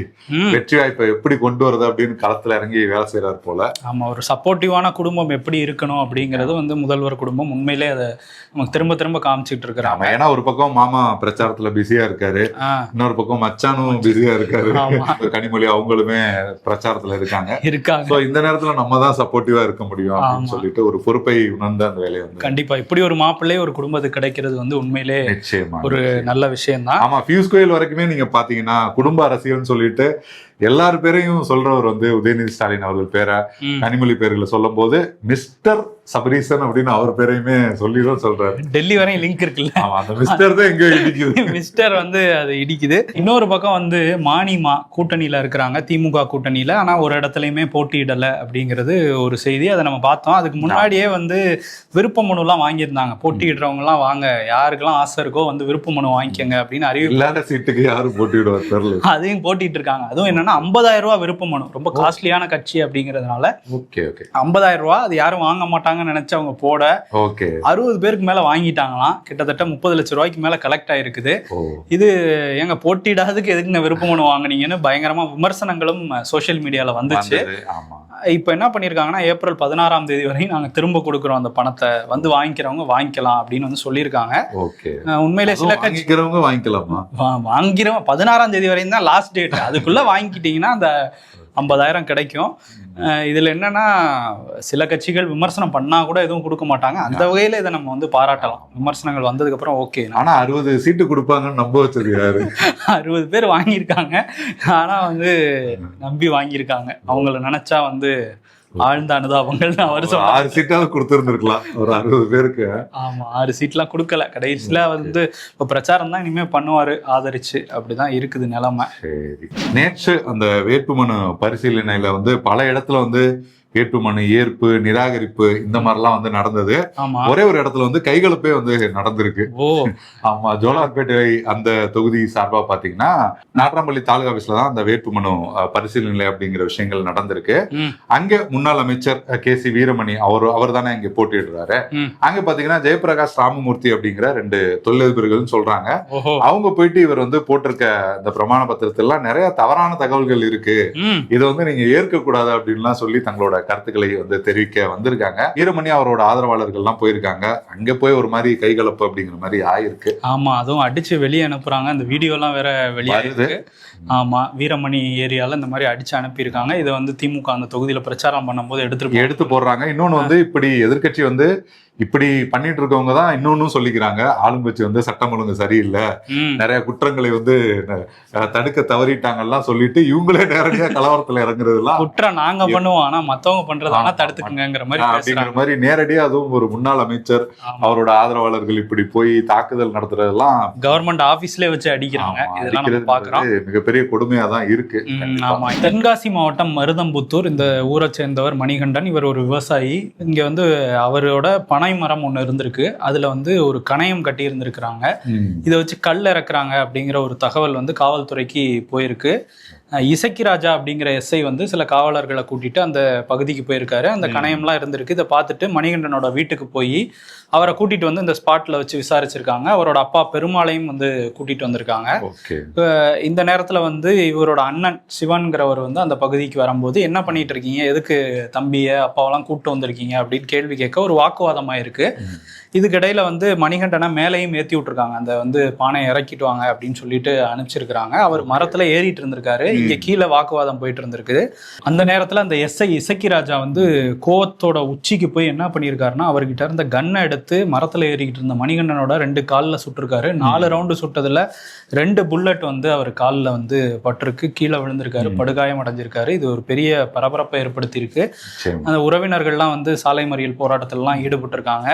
வெற்றி வாய்ப்பை எப்படி கொண்டு வருது அப்படின்னு களத்துல இறங்கி வேலை செய்யறாரு போல. ஆமா, ஒரு சப்போர்ட்டிவான குடும்பம் எப்படி இருக்கணும் அப்படிங்கறது வந்து முதல்வர் குடும்பம் உண்மையிலே அதை நமக்கு திரும்ப திரும்ப காமிச்சிட்டு இருக்கிறாங்க. ஏன்னா ஒரு பக்கம் மாமா பிரச்சாரத்துல பிஸியா இருக்காரு, இன்னொரு பக்கம் மச்சானும் பிஸியா இருக்காரு, கனிமொழி அவங்களுமே பிரச்சாரத்துல இருக்காங்க. சோ இந்த நேரத்துல நம்ம தான் சப்போர்ட்டிவா இருக்க முடியும் அப்படின்னு சொல்லிட்டு ஒரு பொறுப்பை உணர்ந்த அந்த வேலையை வந்து கண்டிப்பா இப்படி ஒரு மாப்பிள்ளை ஒரு குடும்பத்துக்கு கிடைக்கிறது வந்து உண்மையிலே நிச்சயமா ஒரு நல்ல விஷயம் தான். ஆமா, பியூஷ் கோயல் வரைக்குமே நீங்க பாத்தீங்கன்னா குடும்ப அரசியல்னு சொல்லிட்டு எல்லார் பேரையும் சொல்றவர் வந்து உதயநிதி ஸ்டாலின் அவர்கள் பேரை கனிமொழி பேர்களை சொல்லும் போது மிஸ்டர் சபரீசன் அப்படின்னு அவர் பேரையுமே சொல்லிதான் சொல்றாரு. டெல்லி வரையும் லிங்க் இருக்குல்ல, அந்த மிஸ்டர் தான் எங்க இடிக்குது. மிஸ்டர் வந்து அது இடிக்குது. இன்னொரு பக்கம் வந்து மானிமா கூட்டணியில இருக்கிறாங்க, திமுக கூட்டணியில. ஆனா ஒரு இடத்துலயுமே போட்டியிடல அப்படிங்கிறது ஒரு செய்தி. அதை நம்ம பார்த்தோம். அதுக்கு முன்னாடியே வந்து விருப்ப மனு எல்லாம் வாங்கியிருந்தாங்க. போட்டியிடுறவங்க எல்லாம் வாங்க, யாருக்கெல்லாம் ஆசை இருக்கோ வந்து விருப்ப மனு வாங்கிக்கங்க அப்படின்னு அறிவிப்பு. இல்லாத சீட்டுக்கு யாரும் போட்டியிடுவார் தெரியல, அதையும் போட்டிட்டு இருக்காங்க. அதுவும் என்னன்னா 50,000 ரூபாய் விருப்ப மனு, ரொம்ப காஸ்ட்லியான கட்சி அப்படிங்கிறதுனால 50,000 ரூபாய் அது யாரும் வாங்க மாட்டாங்கன்னு நினைச்சு அவங்க போட 60 பேருக்கு மேல வாங்கிட்டாங்களாம். கிட்டத்தட்ட 30 லட்சம் ரூபாய்க்கு மேல கலெக்ட் ஆயிருக்குது. இது எங்க போட்டியிடாததுக்கு எதுக்கு விருப்ப மனு வாங்கினீங்கன்னு பயங்கரமா விமர்சனங்களும் சோசியல் மீடியால வந்துச்சு. இப்ப என்ன பண்ணிருக்காங்கன்னா, ஏப்ரல் 16ஆம் தேதி வரையும் நாங்க திரும்ப கொடுக்குறோம் அந்த பணத்தை, வந்து வாங்கிக்கிறவங்க வாங்கிக்கலாம் அப்படின்னு வந்து சொல்லியிருக்காங்க. உண்மையிலே சில கட்சிக்கிறவங்க வாங்கிக்கலாமா? வாங்கிறவங்க 16ஆம் தேதி வரையும் தான் லாஸ்ட் டேட். அதுக்குள்ள வாங்கிக்கிட்டீங்கன்னா அந்த 50,000 கிடைக்கும். இதுல என்னன்னா, சில கட்சிகள் விமர்சனம் பண்ணா கூட எதுவும் கொடுக்க மாட்டாங்க. அந்த வகையில இதை நம்ம வந்து பாராட்டலாம். விமர்சனங்கள் வந்ததுக்கு அப்புறம் ஓகே. ஆனா 60 சீட்டு கொடுப்பாங்கன்னு நம்ப வச்சிருக்காரு. 60 பேர் வாங்கியிருக்காங்க. ஆனா வந்து நம்பி வாங்கியிருக்காங்க. அவங்கள நினைச்சா வந்து ஆழ்ந்த அனுதாபங்கள். அவர் 6 சீட்டாவது கொடுத்துருந்துருக்கலாம் ஒரு 60 பேருக்கு. ஆமா, 6 சீட்லாம் கொடுக்கல. கடைசியில வந்து இப்ப பிரச்சாரம் தான் இனிமே பண்ணுவாரு ஆதரிச்சு. அப்படிதான் இருக்குது நிலைமை. சரி, நேற்று அந்த வேட்புமனு பரிசீலனையில வந்து பல இடத்துல வந்து வேட்புமனு ஏற்பு, நிராகரிப்பு இந்த மாதிரிலாம் வந்து நடந்தது. ஒரே ஒரு இடத்துல வந்து கைகலப்பே வந்து நடந்திருக்கு. ஆமா, ஜோலார்பேட்டை அந்த தொகுதி சார்பா பாத்தீங்கன்னா நாட்றாம்பள்ளி தாலுகா ஆபீஸ்ல தான் அந்த வேட்புமனு பரிசீலனை அப்படிங்கிற விஷயங்கள் நடந்திருக்கு. அங்க முன்னாள் அமைச்சர் KC வீரமணி அவர் தானே இங்க போட்டியிடுறாரு. அங்க பாத்தீங்கன்னா ஜெயபிரகாஷ் ராமமூர்த்தி அப்படிங்கிற 2 தொழிலதிபர்கள் சொல்றாங்க. அவங்க போயிட்டு இவர் வந்து போட்டிருக்க இந்த பிரமாண பத்திரத்திலாம் நிறைய தவறான தகவல்கள் இருக்கு, இதை வந்து நீங்க ஏற்க கூடாது அப்படின்லாம் சொல்லி தங்களோட கருத்துக்களை வந்து தெரிவிக்க வந்திருக்காங்க. வீரமணி அவரோட ஆதரவாளர்கள் எல்லாம் போயிருக்காங்க. அங்க போய் ஒரு மாதிரி கைகலப்பு அப்படிங்கிற மாதிரி ஆயிருக்கு. ஆமா, அதுவும் அடிச்சு வெளியே அனுப்புறாங்க. அந்த வீடியோ எல்லாம் வேற வெளியாயிருக்கு. ஆமா, வீரமணி ஏரியால இந்த மாதிரி அடிச்சு அனுப்பியிருக்காங்க. இதை வந்து திமுக அந்த தொகுதியில பிரச்சாரம் பண்ணும்போது எடுத்து போடுறாங்க. இன்னொன்னு வந்து இப்படி எதிர்கட்சி வந்து இப்படி பண்ணிட்டு இருக்கவங்க தான் இன்னொன்னும் சொல்லிக்கிறாங்க, ஆளுங்கட்சி வந்து சட்டம் ஒழுங்கு சரியில்லை, நிறைய குற்றங்களை வந்து தடுக்க தவறிட்டாங்கலாம் சொல்லிட்டு இவங்களே நேரடியா கலவரத்துல இறங்குறதுலாம் குற்றம் நாங்க பண்ணுவோம், ஆனா மத்தவங்க பண்றதானா தடுத்துக்குங்கிற மாதிரி அப்படிங்கிற மாதிரி நேரடியா. அதுவும் ஒரு முன்னாள் அமைச்சர் அவரோட ஆதரவாளர்கள் இப்படி போய் தாக்குதல் நடத்துறதெல்லாம் கவர்மெண்ட் ஆபீஸ்லயே வச்சு அடிக்கிறாங்க. இதெல்லாம் நம்ம பாக்குறோம். மிகப்பெரிய கொடுமையா தான் இருக்கு. ஆமா, தென்காசி மாவட்டம் மருதம்புத்தூர் இந்த ஊரை சேர்ந்தவர் மணிகண்டன். இவர் ஒரு விவசாயி. இங்க வந்து அவரோட பண மரம் ஒண்ணு இருந்திருக்கு. அதுல வந்து ஒரு கணையம் கட்டி இருந்திருக்கிறாங்க. இதை வச்சு கல் இறக்குறாங்க அப்படிங்கிற ஒரு தகவல் வந்து காவல்துறைக்கு போயிருக்கு. இசக்கி ராஜா அப்படிங்கிற எஸ்ஐ வந்து சில காவலர்களை கூட்டிட்டு அந்த பகுதிக்கு போயிருக்காரு. அந்த கணையம்லாம் இருந்திருக்கு. இதை பார்த்துட்டு மணிகண்டனோட வீட்டுக்கு போய் அவரை கூட்டிட்டு வந்து இந்த ஸ்பாட்ல வச்சு விசாரிச்சிருக்காங்க. அவரோட அப்பா பெருமாளையும் வந்து கூட்டிட்டு வந்திருக்காங்க. இந்த நேரத்துல வந்து இவரோட அண்ணன் சிவன்கிறவர் வந்து அந்த பகுதிக்கு வரும்போது, என்ன பண்ணிட்டு இருக்கீங்க, எதுக்கு தம்பிய அப்பாவெல்லாம் கூப்பிட்டு வந்திருக்கீங்க அப்படின்னு கேள்வி கேட்க ஒரு வாக்குவாதமா இருக்கு. இதுக்கிடையில வந்து மணிகண்டனை மேலையும் ஏற்றி விட்டுருக்காங்க. அந்த வந்து பானையை இறக்கிட்டு வாங்க அப்படின்னு சொல்லிட்டு அனுப்பிச்சிருக்கிறாங்க. அவர் மரத்துல ஏறிட்டு இருந்திருக்காரு. இங்க கீழே வாக்குவாதம் போயிட்டு இருந்திருக்குது. அந்த நேரத்துல அந்த எஸ்ஐ இசக்கி ராஜா வந்து கோவத்தோட உச்சிக்கு போய் என்ன பண்ணியிருக்காருன்னா, அவர்கிட்ட இருந்த கன்னை எடுத்து மரத்துல ஏறிக்கிட்டு இருந்த மணிகண்டனோட 2 காலில் சுட்டிருக்காரு. 4 ரவுண்டு சுட்டதுல 2 புல்லட் வந்து அவர் காலில் வந்து பட்டிருக்கு. கீழே விழுந்திருக்காரு, படுகாயம் அடைஞ்சிருக்காரு. இது ஒரு பெரிய பரபரப்பை ஏற்படுத்தியிருக்கு. அந்த உறவினர்கள்லாம் வந்து சாலை மறியல் போராட்டத்திலலாம் ஈடுபட்டிருக்காங்க.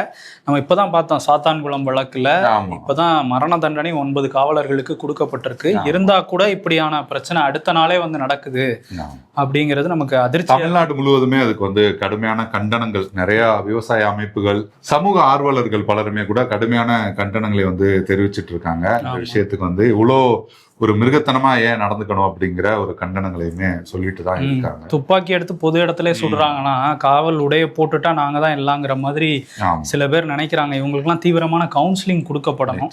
நம்ம இப்பதான் பார்த்தோம் சாத்தான்குளம் வழக்குல ஆமா. இப்பதான் மரண தண்டனை 9 காவலர்களுக்கு கொடுக்கப்பட்டிருக்கு. இருந்தா கூட இப்படியான பிரச்சனை அடுத்த நாளே வந்து நடக்குது அப்படிங்கிறது நமக்கு அதிர்ச்சி. தமிழ்நாடு முழுவதுமே அதுக்கு வந்து கடுமையான கண்டனங்கள், நிறைய விவசாய அமைப்புகள், சமூக ஆர்வலர்கள் பலருமே கூட கடுமையான கண்டனங்களை வந்து தெரிவிச்சிட்டு இருக்காங்க. இந்த விஷயத்துக்கு வந்து இவ்வளோ ஒரு மிருகத்தனமா ஏன் நடந்துக்கணும் அப்படிங்கிற ஒரு கண்டனங்களையுமே சொல்லிட்டு தான் இருக்காங்க. துப்பாக்கி எடுத்து பொது இடத்துல சுடுறாங்கன்னா காவல் உடைய போட்டுட்டா நாங்க தான் இல்லங்கிற மாதிரி சில பேர் நினைக்கிறாங்க. இவங்களுக்குலாம் தீவிரமான கவுன்சிலிங் கொடுக்கப்படணும்.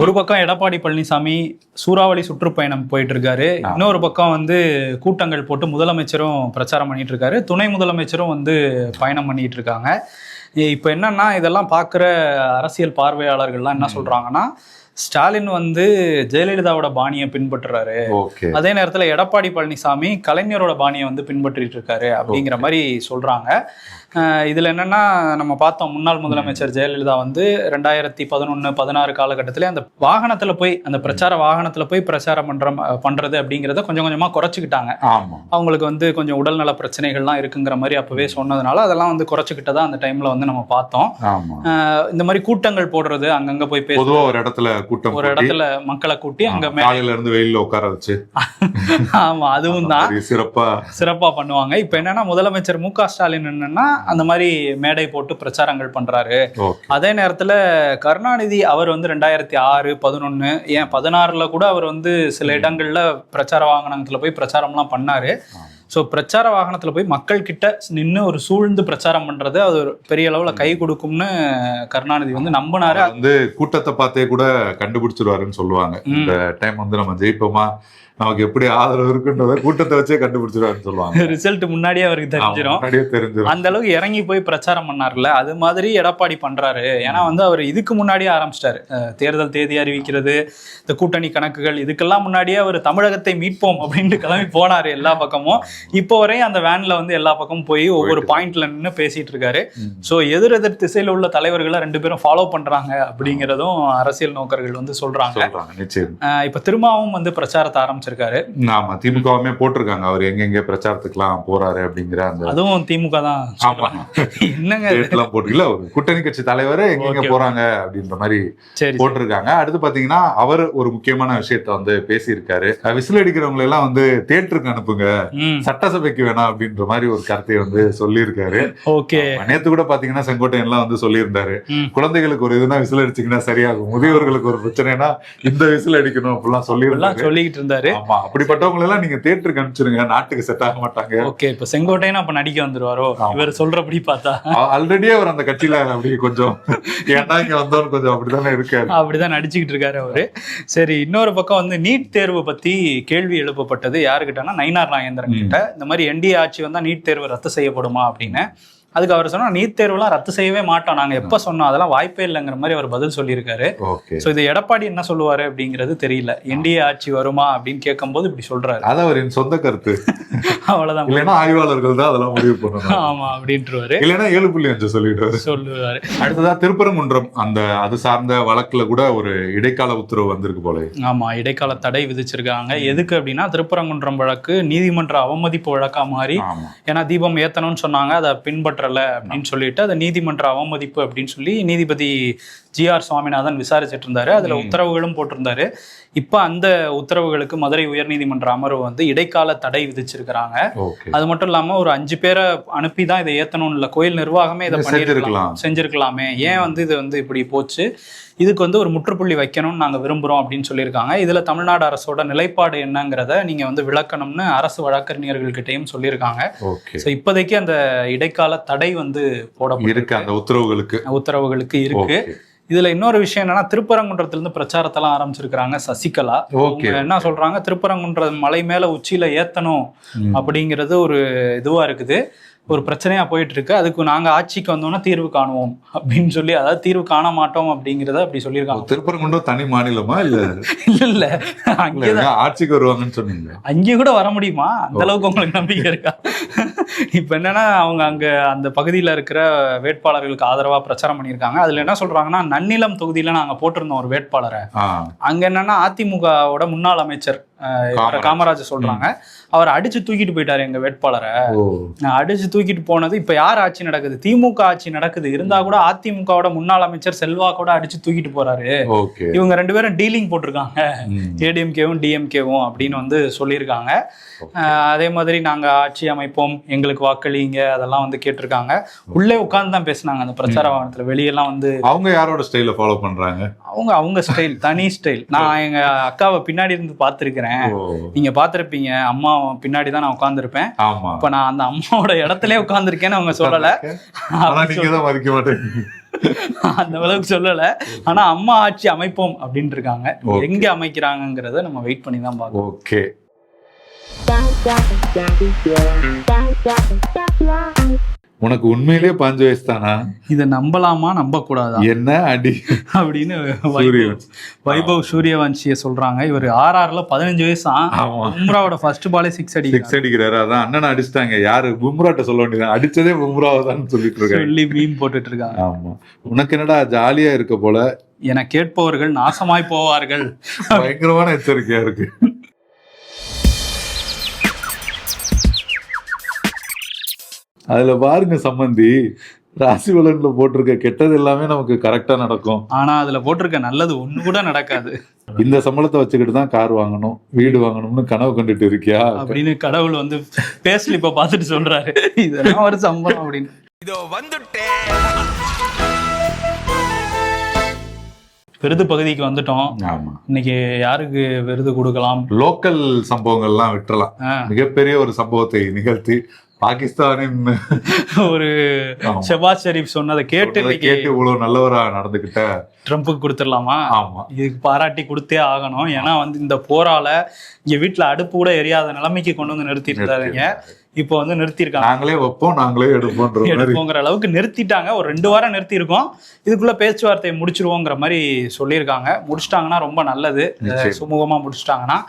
ஒரு பக்கம் எடப்பாடி பழனிசாமி சூறாவளி சுற்றுப்பயணம் போயிட்டு இருக்காரு, இன்னொரு பக்கம் வந்து கூட்டங்கள் போட்டு முதலமைச்சரும் பிரச்சாரம் பண்ணிட்டு இருக்காரு, துணை முதலமைச்சரும் வந்து பயணம் பண்ணிட்டு இருக்காங்க. இப்ப என்னன்னா இதெல்லாம் பாக்குற அரசியல் பார்வையாளர்கள்லாம் என்ன சொல்றாங்கன்னா, ஸ்டாலின் வந்து ஜெயலலிதாவோட பாணியை பின்பற்றுறாரு, அதே நேரத்துல எடப்பாடி பழனிசாமி கலைஞரோட பாணியை வந்து பின்பற்றிட்டு இருக்காரு அப்படிங்கிற மாதிரி சொல்றாங்க. இதுல என்னன்னா நம்ம பார்த்தோம், முன்னாள் முதலமைச்சர் ஜெயலலிதா வந்து 2011-16 காலகட்டத்திலே அந்த வாகனத்துல போய் அந்த பிரச்சார வாகனத்துல போய் பிரச்சாரம் பண்றது அப்படிங்கிறத கொஞ்சம் கொஞ்சமா குறைச்சிக்கிட்டாங்க. அவங்களுக்கு வந்து கொஞ்சம் உடல்நல பிரச்சனைகள்லாம் இருக்குங்கிற மாதிரி அப்பவே சொன்னதுனால அதெல்லாம் வந்து குறைச்சிக்கிட்டதா அந்த டைம்ல வந்து நம்ம பார்த்தோம். இந்த மாதிரி கூட்டங்கள் போடுறது, அங்கங்க போய் பொதுவா ஒரு இடத்துல மக்களை கூட்டி அங்க மேல இருந்து வெயில்ல உட்கார வச்சு ஆமா அதுவும் தான் சிறப்பா பண்ணுவாங்க. இப்ப என்னன்னா முதலமைச்சர் மு க ஸ்டாலின் என்னன்னா அந்த மாதிரி மேடை போட்டு பிரச்சாரங்கள் பண்றாரு. அதே நேரத்துல கருணாநிதி அவர் வந்து 2006-11 ஏன் 16ல கூட அவர் வந்து சில இடங்கள்ல பிரச்சார வாகனத்துல போய் பிரச்சாரம்லாம் பண்ணாரு. ஸோ பிரச்சார வாகனத்துல போய் மக்கள் கிட்ட நின்று ஒரு சூழ்ந்து பிரச்சாரம் பண்றது அது ஒரு பெரிய அளவுல கை கொடுக்கும்னு கருணாநிதி வந்து நம்பினாரு. வந்து கூட்டத்தை பார்த்தே கூட கண்டுபிடிச்சிருவாருன்னு சொல்லுவாங்க. இந்த டைம் வந்து நம்ம ஜெயிப்போமா, நமக்கு எப்படி ஆதரவு இருக்குன்றத கூட்டத்தை வச்சே கண்டுபிடிச்சிருவாருன்னு சொல்லுவாங்க. ரிசல்ட் முன்னாடியே அவருக்கு தெரிஞ்சிடும். அந்த அளவுக்கு இறங்கி போய் பிரச்சாரம் பண்ணார்ல, அது மாதிரி எடப்பாடி பண்றாரு. ஏன்னா வந்து அவர் இதுக்கு முன்னாடியே ஆரம்பிச்சிட்டாரு, தேர்தல் தேதி அறிவிக்கிறது, இந்த கூட்டணி கணக்குகள், இதுக்கெல்லாம் முன்னாடியே அவர் தமிழகத்தை மீட்போம் அப்படின்ட்டு கிளம்பி போனாரு எல்லா பக்கமும். இப்போ வரையும் அந்த வேன்ல வந்து எல்லா பக்கமும் போய் ஒவ்வொரு பாயிண்ட்ல நின்று பேசிட்டு இருக்காரு. ஸோ எதிர் திசையில உள்ள தலைவர்களை 2 பேரும் ஃபாலோ பண்றாங்க அப்படிங்கிறதும் அரசியல் நோக்கர்கள் வந்து சொல்றாங்க. இப்ப திரும்பவும் வந்து பிரச்சாரத்தை ஆரம்பிச்சிருக்காரு. ஆமா, திமுகவுமே போட்டிருக்காங்க அவர் எங்கெங்க பிரச்சாரத்துக்குலாம் போறாரு அப்படிங்கிற அந்த, அதுவும் திமுக தான் என்னங்க போட்டுக்கல, ஒரு கூட்டணி கட்சி தலைவர் எங்கெங்க போறாங்க அப்படின்ற மாதிரி போட்டிருக்காங்க. அடுத்து பாத்தீங்கன்னா அவர் ஒரு முக்கியமான விஷயத்த வந்து பேசியிருக்காரு. விசில் அடிக்கிறவங்க எல்லாம் வந்து தியேட்டருக்கு அனுப்புங்க, சட்டசபைக்கு வேணாம் அப்படின்ற மாதிரி ஒரு கருத்தை வந்து சொல்லியிருக்காரு. நேத்து கூட பாத்தீங்கன்னா செங்கோட்டையன் எல்லாம் வந்து சொல்லியிருந்தாரு, குழந்தைகளுக்கு ஒரு இதுனா விசில் அடிச்சீங்கன்னா சரியாகும், முதியவர்களுக்கு ஒரு பிரச்சனைனா இந்த விசில் அடிக்கணும் அப்படிலாம் சொல்லிட்டு இருந்தாரு. ஆமா, அப்படிப்பட்டவங்க எல்லாம் நீங்க தியேட்டருக்கு அனுப்பிச்சிருங்க, நாட்டுக்கு செட் ஆக மாட்டாங்க. ஓகே, இப்ப செங்கோட்டையன் அப்ப நடிக்க வந்துருவாரோ இவர் சொல்றபடி பார்த்தா? ஆல்ரெடியே அவர் அந்த கட்சியில அப்படி கொஞ்சம் ஏன்னா இங்க வந்தவன் கொஞ்சம் அப்படித்தானே இருக்காரு, அப்படிதான் நடிச்சுக்கிட்டு இருக்காரு அவரு. சரி, இன்னொரு பக்கம் வந்து நீட் தேர்வு பத்தி கேள்வி எழுப்பப்பட்டது. யாருக்கிட்டனா நயினார் நாகேந்திரன் கிட்ட. இந்த மாதிரி என்டிஏ ஆட்சி வந்தா நீட் தேர்வு ரத்து செய்யப்படுமா அப்படின்னு. அதுக்கு அவர் சொன்னா நீட் தேர்வுலாம் ரத்து செய்யவே மாட்டோம், நாங்க எப்ப சொன்னோம், அதெல்லாம் வாய்ப்பே இல்லைங்கிற மாதிரி அவர் பதில் சொல்லியிருக்காரு. சோ இது எடப்பாடி என்ன சொல்லுவாரு அப்படிங்கிறது தெரியல. என்டிஏ ஆட்சி வருமா அப்படின்னு கேட்கும் போது இப்படி சொல்றாரு. அது அவரின் சொந்த கருத்து, அவ்வளவுதான். இல்லைன்னா ஆய்வாளர்கள் தான் அதெல்லாம் முடிவு பண்ணணும். ஆமா அப்படின்ட்டுருவாரு, இல்லைன்னா 7.5 சொல்லுவாரு. அடுத்ததா திருப்பரங்குன்றம் அந்த அது சார்ந்த வழக்குல கூட ஒரு இடைக்கால உத்தரவு வந்திருக்கு போல. ஆமா, இடைக்கால தடை விதிச்சிருக்காங்க. எதுக்கு அப்படின்னா திருப்பரங்குன்றம் வழக்கு நீதிமன்ற அவமதிப்பு வழக்கா மாறி, ஏன்னா தீபம் ஏத்தணும்னு சொன்னாங்க, அதை பின்பற்ற அப்படின்னு சொல்லிட்டு அதை நீதிமன்ற அவமதிப்பு அப்படின்னு சொல்லி நீதிபதி GR சுவாமிநாதன் விசாரிச்சுட்டு இருந்தாரு. அதுல உத்தரவுகளும் போட்டிருந்தாரு. இப்ப அந்த உத்தரவுகளுக்கு மதுரை உயர்நீதிமன்ற அமர்வு வந்து இடைக்கால தடை விதிச்சிருக்கிறாங்க. அது மட்டும் இல்லாம ஒரு 5 பேரை அனுப்பிதான் இதை ஏத்தணும் இல்ல, கோயில் நிர்வாகமே இதை செஞ்சிருக்கலாமே, ஏன் வந்து இது வந்து இப்படி போச்சு, இதுக்கு வந்து ஒரு முற்றுப்புள்ளி வைக்கணும்னு நாங்க விரும்புறோம் அப்படின்னு சொல்லியிருக்காங்க. இதுல தமிழ்நாடு அரசோட நிலைப்பாடு என்னங்கிறத நீங்க வந்து விளக்கணும்னு அரசு வழக்கறிஞர்கள் கிட்டையும் சொல்லியிருக்காங்க. இப்போதைக்கு அந்த இடைக்கால தடை வந்து போடப்பட்டிருக்கு, அந்த உத்தரவுகளுக்கு இருக்கு. இதுல இன்னொரு விஷயம் என்னன்னா, திருப்பரங்குன்றத்திலிருந்து பிரச்சாரத்தெல்லாம் ஆரம்பிச்சிருக்கிறாங்க சசிகலா. என்ன சொல்றாங்க, திருப்பரங்குன்றம் மலை மேல உச்சியில ஏத்தணும் அப்படிங்கிறது ஒரு இதுவா இருக்குது, ஒரு பிரச்சனையா போயிட்டு இருக்கு, அதுக்கு நாங்க ஆட்சிக்கு வந்தோம்னா தீர்வு காணுவோம் அப்படின்னு சொல்லி, அதாவது தீர்வு காண மாட்டோம் அப்படிங்கிறத அப்படி சொல்லியிருக்காங்க. திருப்பரங்குன்றம் தனி மாநிலமா இல்ல? இல்ல அங்கேதான் ஆட்சிக்கு வருவாங்கன்னு சொன்னீங்க. அங்கே கூட வர முடியுமா? அந்த அளவுக்கு உங்களுக்கு நம்பிக்கை இருக்கா? இப்ப என்னன்னா, அவங்க அங்க அந்த பகுதியில இருக்கிற வேட்பாளர்களுக்கு ஆதரவா பிரச்சாரம் பண்ணியிருக்காங்க. அதுல என்ன சொல்றாங்கன்னா, நன்னிலம் தொகுதியில நாங்க போட்டிருந்தோம் ஒரு வேட்பாளரை. அங்க என்னன்னா அதிமுகவோட முன்னாள் அமைச்சர் காமராஜர் சொல்றாங்க. அவர் அடிச்சு தூக்கிட்டு போயிட்டாரு எங்க வேட்பாளரை. அடிச்சு தூக்கிட்டு போனது இப்ப யார் ஆட்சி நடக்குது? திமுக ஆட்சி நடக்குது. இருந்தா கூட அதிமுகவோட முன்னாள் அமைச்சர் செல்வா கூட அடிச்சு தூக்கிட்டு போறாரு. இவங்க 2 பேரும் டீலிங் போட்டிருக்காங்க, ஏடிஎம்கேவும் டிஎம்கேவும் அப்படின்னு வந்து சொல்லியிருக்காங்க. அதே மாதிரி நாங்க ஆட்சி அமைப்போம், எங்களுக்கு வாக்களிங்க, அதெல்லாம் வந்து கேட்டிருக்காங்க. உள்ளே உட்கார்ந்து தான் பேசினாங்க அந்த பிரச்சார வாகனத்துல. வெளியெல்லாம் வந்து அவங்க யாரோட ஸ்டைல ஃபாலோ பண்றாங்க? அவங்க ஸ்டைல், தனி ஸ்டைல். நான் எங்க அக்காவை பின்னாடி இருந்து பார்த்திருக்கிறேன். நீங்க பார்த்திருப்பீங்க, அம்மா பின்னாடி தான் நான் உட்கார்ந்துருப்பேன். இப்ப நான் அந்த அம்மாவோட இடத்துல உட்கார்ந்துருக்கேன்னு அவங்க சொல்லல, அந்த அளவுக்கு சொல்லல. ஆனா அம்மா ஆட்சி அமைப்போம் அப்படின்னு இருக்காங்க. எங்க அமைக்கிறாங்கிறத நம்ம வெயிட் பண்ணி தான் பார்க்கணும். ஓகே. உனக்கு உண்மையிலேயே 5 வயசு தானா? இத நம்பலாமா நம்ப கூடாதா? என்ன அடி அப்படின்னு வைபவ் சூரியவன்ஷிய சொல்றாங்க. இவர் RRல 15 வயசா. பும்ராவோட ஃபர்ஸ்ட் பாலே 6 அடிக்கிறாரு. அதான் அண்ணன் அடிச்சிட்டாங்க. யாரு? பும்ராட்ட சொல்ல வேண்டியது, அடிச்சதே பும்ராவை தான் சொல்லிட்டு இருக்காங்க, சொல்லி மீம் போட்டுட்டு இருக்காங்க. ஆமா, உனக்கு என்னடா ஜாலியா இருக்க போல, என கேட்பவர்கள் நாசமாய் போவார்கள். பயங்கரமான எச்சரிக்கையா இருக்கு. அதுல பாருங்க சம்பந்தி, ராசி பலன்ல போட்டிருக்க கெட்டது எல்லாமே நமக்கு கரெக்டா நடக்கும். ஆனா அதுல போட்டிருக்க நல்லது ஒண்ணு கூட நடக்காது. இந்த சம்பளத்தை வச்சுக்கிட்டு தான் கார் வாங்கணும், வீடு வாங்கணும்னு கனவு கண்டுட்டு இருக்கியா அப்படின்னு கடவுள் வந்து பேஸ்லிப்ப பார்த்துட்டு சொல்றாரு, இதெல்லாம் ஒரு சம்பளம் அப்படின்னு. இதோ வந்துட்டேன். விருது பகுதிக்கு வந்துட்டோம். இன்னைக்கு யாருக்கு விருது கொடுக்கலாம்? லோக்கல் சம்பவங்கள்லாம் விட்டுறலாம். மிகப்பெரிய ஒரு சம்பவத்தை நிகழ்த்தி பாகிஸ்தானின் ஒரு ஷெபாஸ் ஷெரீப் சொன்னதை கேட்டு இவ்வளவு நல்லவரா நடந்துகிட்ட ட்ரம்புக்கு கொடுத்துடலாமா? ஆமா, இதுக்கு பாராட்டி கொடுத்தே ஆகணும். ஏன்னா வந்து இந்த போரால இங்க வீட்டுல அடுப்பு கூட எரியாத நிலைமைக்கு கொண்டு வந்து நிறுத்திட்டு இருந்தாருங்க. இப்போ வந்து நிறுத்திருக்காங்க. நாங்களே வைப்போம், நாங்களே எடுப்போங்கிற அளவுக்கு நிறுத்திட்டாங்க. ஒரு 2 வாரம் நிறுத்தி இருக்கோம். இதுக்குள்ள பேச்சுவார்த்தையை முடிச்சிருவோங்கிற மாதிரி சொல்லியிருக்காங்க. முடிச்சிட்டாங்கன்னா ரொம்ப நல்லது, சுமூகமா முடிச்சிட்டாங்கன்னா.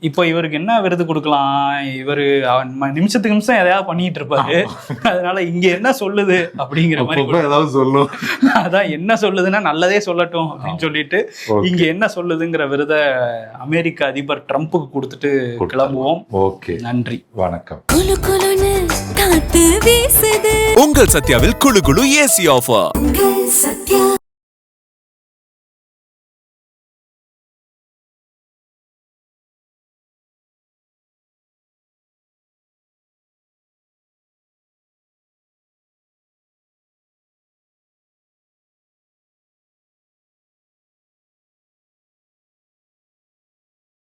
இப்போ இவருக்கு என்ன விருது கொடுக்கலாம்? இவரு நிமிஷத்துக்கு நிமிஷம் எதையாவது பண்ணிட்டு இருப்பாரு. அதனால இங்க என்ன சொல்லுது அப்படிங்கிற மாதிரி ஏதாவது சொல்லும். அதான் என்ன சொல்லுதுன்னா நல்லதே சொல்லட்டும் அப்படின்னு சொல்லிட்டு இங்க என்ன சொல்லுதுங்கிற விருதை அமெரிக்க அதிபர் ட்ரம்புக்கு கொடுத்துட்டு கிளம்புவோம். ஓகே, நன்றி, வணக்கம். உங்கள் சத்யாவில் குளு குளு ஏசி ஆஃபர்.